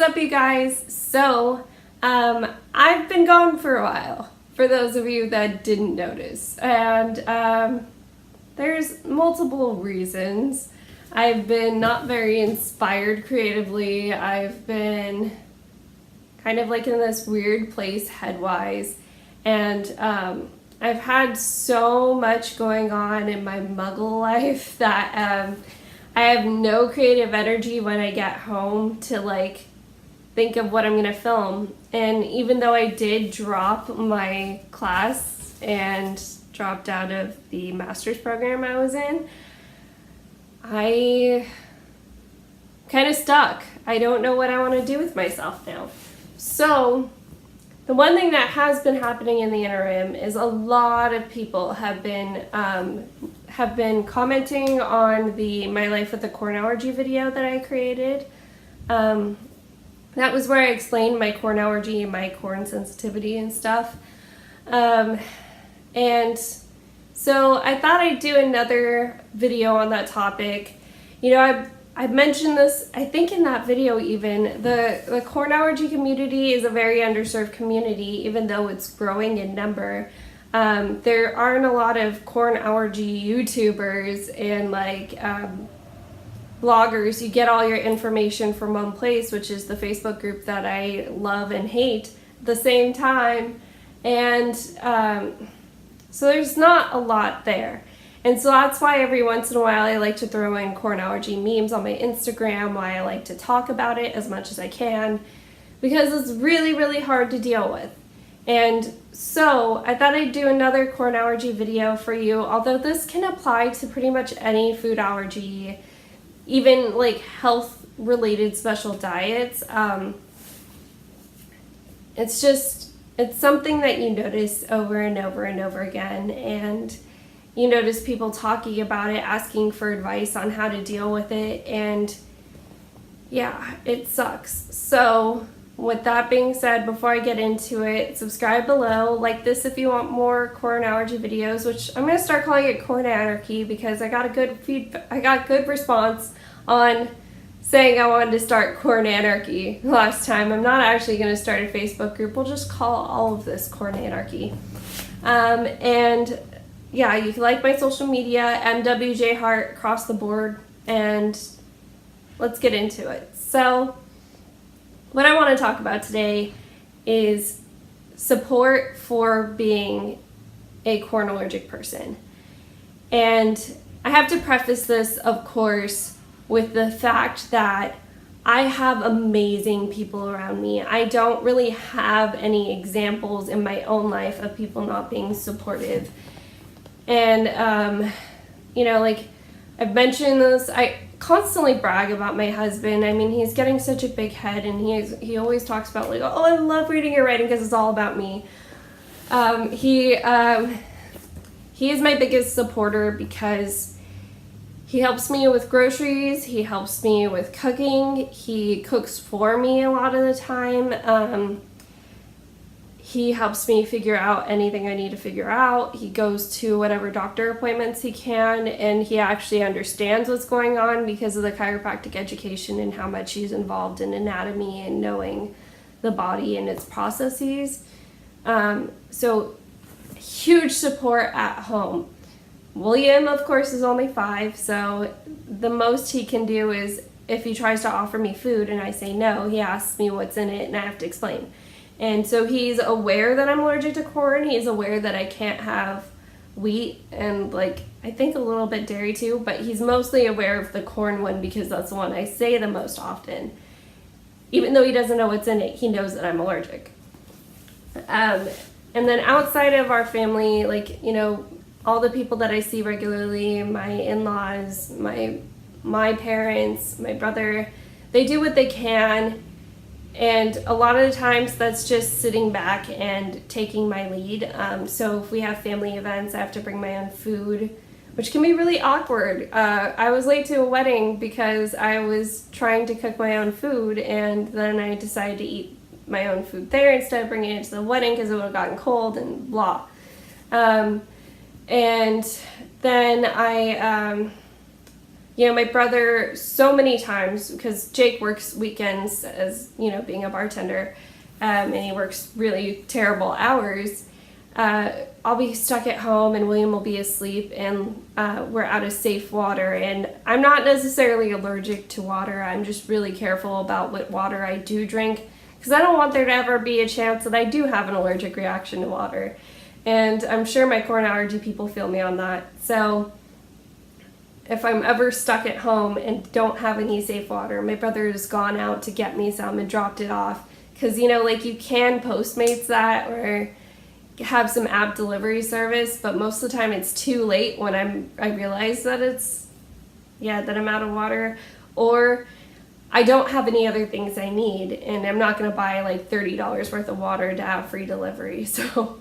up, you guys? So, I've been gone for a while, for those of you that didn't notice, and there's multiple reasons. I've been not very inspired creatively. I've been kind of like in this weird place head-wise, and I've had so much going on in my muggle life that I have no creative energy when I get home to like think of what I'm gonna film. And even though I did drop my class and dropped out of the master's program I was in, I kind of stuck. I don't know what I want to do with myself now. So the one thing that has been happening in the interim is a lot of people have been commenting on the My Life with a Corn Allergy video that I created. That was where I explained my corn allergy and my corn sensitivity and stuff. And so I thought I'd do another video on that topic. You know, I mentioned this, I think in that video even, the corn allergy community is a very underserved community, even though it's growing in number. There aren't a lot of corn allergy YouTubers and like bloggers. You get all your information from one place, which is the Facebook group that I love and hate at the same time. And so there's not a lot there. And so that's why every once in a while I like to throw in corn allergy memes on my Instagram, why I like to talk about it as much as I can, because it's really, really hard to deal with. And so I thought I'd do another corn allergy video for you, although this can apply to pretty much any food allergy, even like health related special diets. It's something that you notice over and over and over again, and you notice people talking about it, asking for advice on how to deal with it, and yeah, it sucks. So with that being said, before I get into it, subscribe below, like this if you want more corn allergy videos, which I'm going to start calling it Corn Anarchy because I got good response on saying I wanted to start Corn Anarchy last time. I'm not actually going to start a Facebook group. We'll just call all of this Corn Anarchy. And yeah, you can like my social media, MWJ Hart, across the board, and let's get into it. So what I want to talk about today is support for being a corn allergic person. And I have to preface this, of course, with the fact that I have amazing people around me. I don't really have any examples in my own life of people not being supportive. And, you know, like I've mentioned this, I constantly brag about my husband. I mean, he's getting such a big head, and he always talks about like, oh, I love reading and writing because it's all about me. He is my biggest supporter because he helps me with groceries, he helps me with cooking, he cooks for me a lot of the time. He helps me figure out anything I need to figure out. He goes to whatever doctor appointments he can, and he actually understands what's going on because of the chiropractic education and how much he's involved in anatomy and knowing the body and its processes. So huge support at home. William, of course, is only 5, so the most he can do is if he tries to offer me food and I say no, he asks me what's in it and I have to explain. And so he's aware that I'm allergic to corn. He's aware that I can't have wheat and like I think a little bit dairy too, but he's mostly aware of the corn one because that's the one I say the most often. Even though he doesn't know what's in it, he knows that I'm allergic. And then outside of our family, like, you know, all the people that I see regularly, my in-laws, my parents, my brother, they do what they can. And a lot of the times that's just sitting back and taking my lead. So if we have family events, I have to bring my own food, which can be really awkward. I was late to a wedding because I was trying to cook my own food, and then I decided to eat my own food there instead of bringing it to the wedding because it would have gotten cold and blah. And then My brother, so many times, because Jake works weekends as, being a bartender, and he works really terrible hours, I'll be stuck at home and William will be asleep and we're out of safe water. And I'm not necessarily allergic to water. I'm just really careful about what water I do drink, because I don't want there to ever be a chance that I do have an allergic reaction to water. And I'm sure my corn allergy people feel me on that. So if I'm ever stuck at home and don't have any safe water, my brother has gone out to get me some and dropped it off. Because, you can Postmates that or have some app delivery service, but most of the time it's too late when I realize that that I'm out of water, or I don't have any other things I need, and I'm not going to buy like $30 worth of water to have free delivery. So,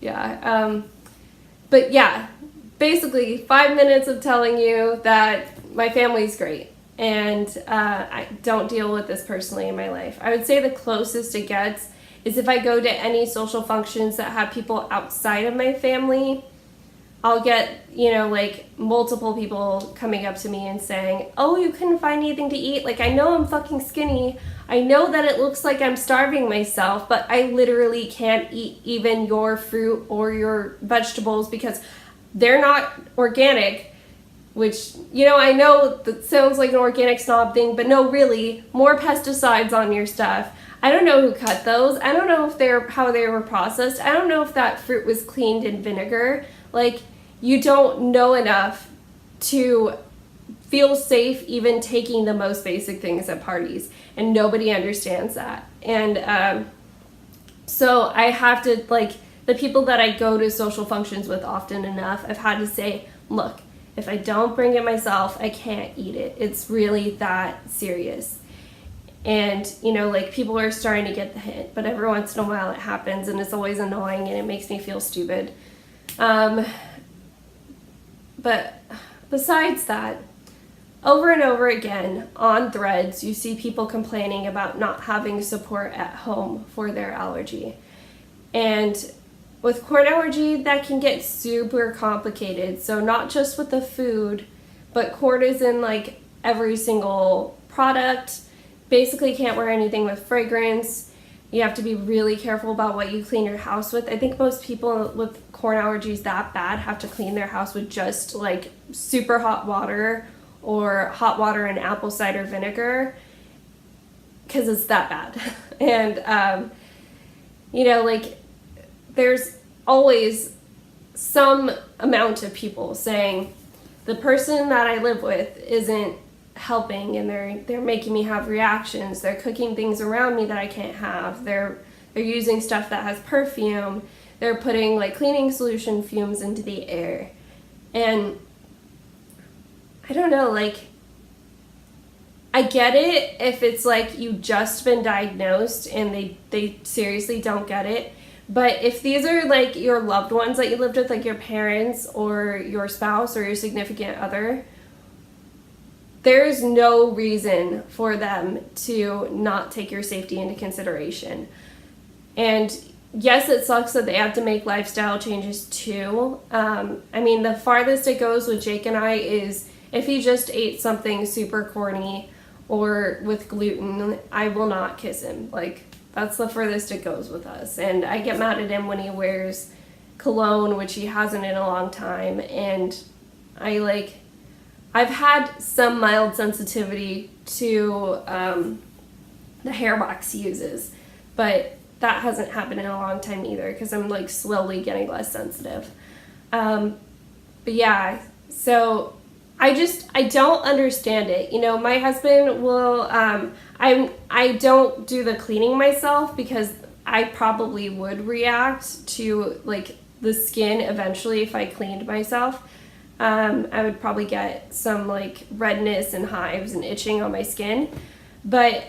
but yeah, basically 5 minutes of telling you that my family's great, and I don't deal with this personally in my life. I would say the closest it gets is if I go to any social functions that have people outside of my family, I'll get, multiple people coming up to me and saying, oh, you couldn't find anything to eat? Like, I know I'm fucking skinny. I know that it looks like I'm starving myself, but I literally can't eat even your fruit or your vegetables because they're not organic, which, I know that sounds like an organic snob thing, but no, really, more pesticides on your stuff. I don't know who cut those. I don't know if how they were processed. I don't know if that fruit was cleaned in vinegar. Like, you don't know enough to feel safe even taking the most basic things at parties, and nobody understands that. And so I have to, the people that I go to social functions with often enough, I've had to say, look, if I don't bring it myself, I can't eat it. It's really that serious. And, people are starting to get the hint, but every once in a while it happens, and it's always annoying, and it makes me feel stupid. But besides that, over and over again on threads, you see people complaining about not having support at home for their allergy. And with corn allergy, that can get super complicated. So not just with the food, but corn is in every single product. Basically can't wear anything with fragrance. You have to be really careful about what you clean your house with. I think most people with corn allergies that bad have to clean their house with just super hot water or hot water and apple cider vinegar, because it's that bad. And, there's always some amount of people saying the person that I live with isn't helping, and they're making me have reactions. They're cooking things around me that I can't have. They're using stuff that has perfume. They're putting cleaning solution fumes into the air. And I don't know, I get it if it's you've just been diagnosed and they seriously don't get it. But if these are your loved ones that you lived with, your parents or your spouse or your significant other, there's no reason for them to not take your safety into consideration. And yes, it sucks that they have to make lifestyle changes too. The farthest it goes with Jake and I is if he just ate something super corny or with gluten, I will not kiss him. That's the furthest it goes with us. And I get mad at him when he wears cologne, which he hasn't in a long time. And I've had some mild sensitivity to the hair box he uses, but that hasn't happened in a long time either, because I'm slowly getting less sensitive. But yeah, so I don't understand it. My husband will, I don't do the cleaning myself because I probably would react to the skin eventually if I cleaned myself. I would probably get some redness and hives and itching on my skin. But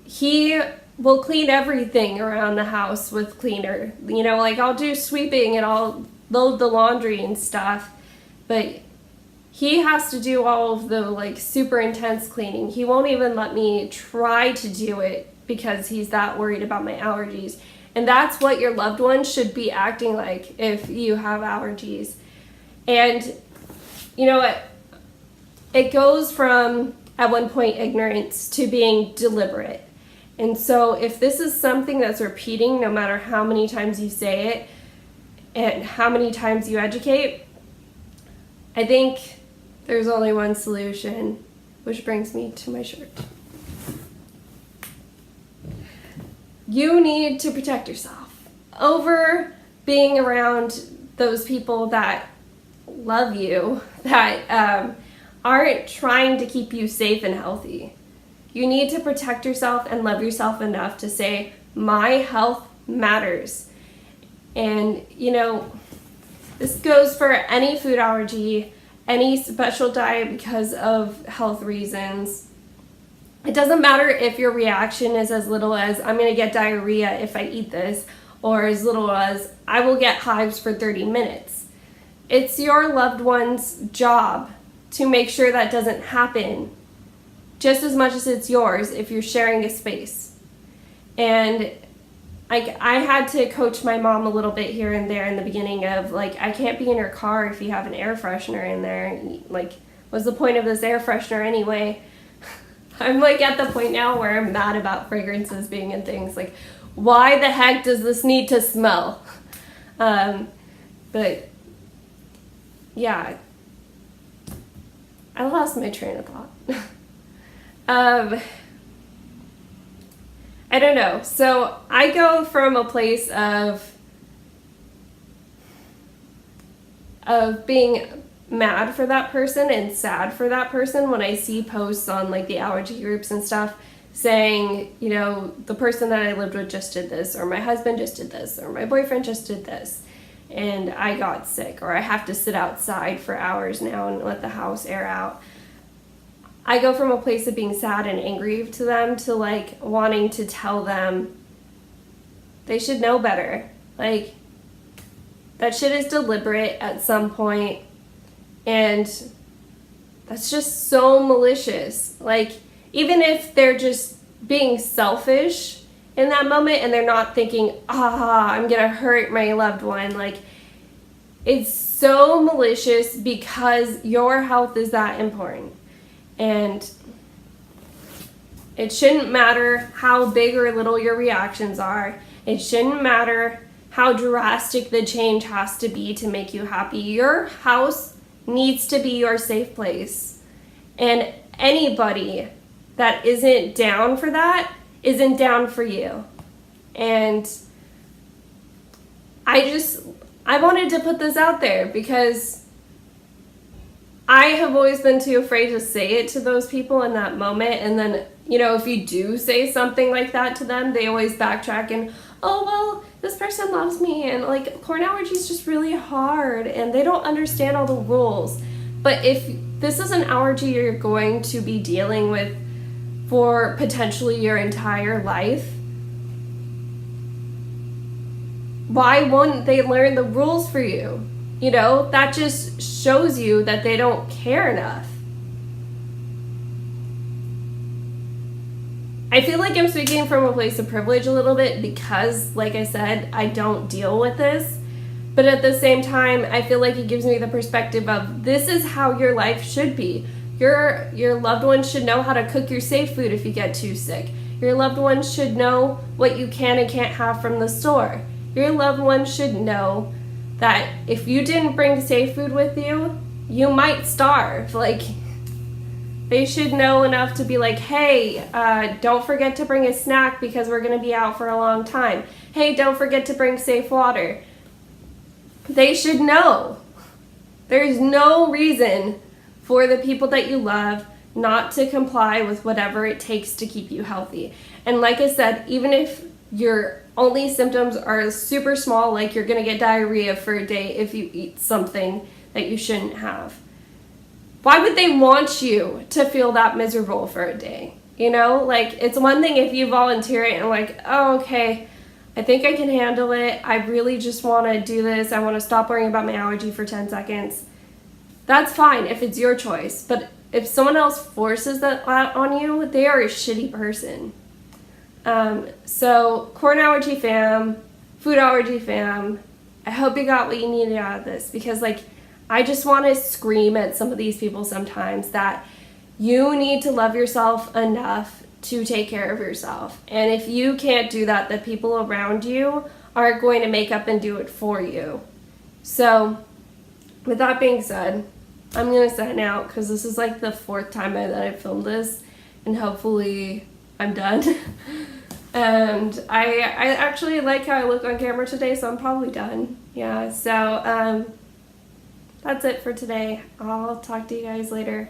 he will clean everything around the house with cleaner. I'll do sweeping and I'll load the laundry and stuff. But he has to do all of the super intense cleaning. He won't even let me try to do it because he's that worried about my allergies. And that's what your loved ones should be acting like if you have allergies. And you know what? it goes from, at one point, ignorance to being deliberate. And so if this is something that's repeating, no matter how many times you say it and how many times you educate, I think there's only one solution, which brings me to my shirt. You need to protect yourself over being around those people that love you, that aren't trying to keep you safe and healthy. You need to protect yourself and love yourself enough to say, my health matters. And, you know, this goes for any food allergy, any special diet because of health reasons. It doesn't matter if your reaction is as little as, I'm going to get diarrhea if I eat this, or as little as, I will get hives for 30 minutes. It's your loved one's job to make sure that doesn't happen, just as much as it's yours if you're sharing a space. And I had to coach my mom a little bit here and there in the beginning of, like, I can't be in your car if you have an air freshener in there. Like, what's the point of this air freshener anyway? I'm, like, at the point now where I'm mad about fragrances being in things. Like, why the heck does this need to smell? But, yeah. I lost my train of thought. I don't know. So I go from a place of being mad for that person and sad for that person when I see posts on like the allergy groups and stuff saying, you know, the person that I lived with just did this, or my husband just did this, or my boyfriend just did this, and I got sick, or I have to sit outside for hours now and let the house air out. I go from a place of being sad and angry to them to like wanting to tell them they should know better. Like, that shit is deliberate at some point, and that's just so malicious. Like, even if they're just being selfish in that moment and they're not thinking, I'm gonna hurt my loved one, like, it's so malicious because your health is that important. And it shouldn't matter how big or little your reactions are. It shouldn't matter how drastic the change has to be to make you happy. Your house needs to be your safe place. And anybody that isn't down for that isn't down for you. And I wanted to put this out there because I have always been too afraid to say it to those people in that moment. And then, you know, if you do say something like that to them, they always backtrack and, oh, well, this person loves me. And like, corn allergy is just really hard. And they don't understand all the rules. But if this is an allergy you're going to be dealing with for potentially your entire life, why wouldn't they learn the rules for you? You know, that just shows you that they don't care enough. I feel like I'm speaking from a place of privilege a little bit because, like I said, I don't deal with this. But at the same time, I feel like it gives me the perspective of this is how your life should be. Your loved ones should know how to cook your safe food if you get too sick. Your loved ones should know what you can and can't have from the store. Your loved ones should know that if you didn't bring safe food with you, you might starve. Like, they should know enough to be like, hey, don't forget to bring a snack because we're gonna be out for a long time. Hey, don't forget to bring safe water. They should know. There's no reason for the people that you love not to comply with whatever it takes to keep you healthy. And like I said, even if your only symptoms are super small, like you're gonna get diarrhea for a day if you eat something that you shouldn't have, why would they want you to feel that miserable for a day? You know, like, it's one thing if you volunteer it and like, oh, okay, I think I can handle it. I really just want to do this. I want to stop worrying about my allergy for 10 seconds. That's fine if it's your choice. But if someone else forces that on you, they are a shitty person. So, corn allergy fam, food allergy fam, I hope you got what you needed out of this, because, like, I just want to scream at some of these people sometimes that you need to love yourself enough to take care of yourself. And if you can't do that, the people around you aren't going to make up and do it for you. So with that being said, I'm going to sign out because this is like the 4th time that I filmed this, and hopefully I'm done. And I actually like how I look on camera today, so I'm probably done. Yeah, so that's it for today. I'll talk to you guys later.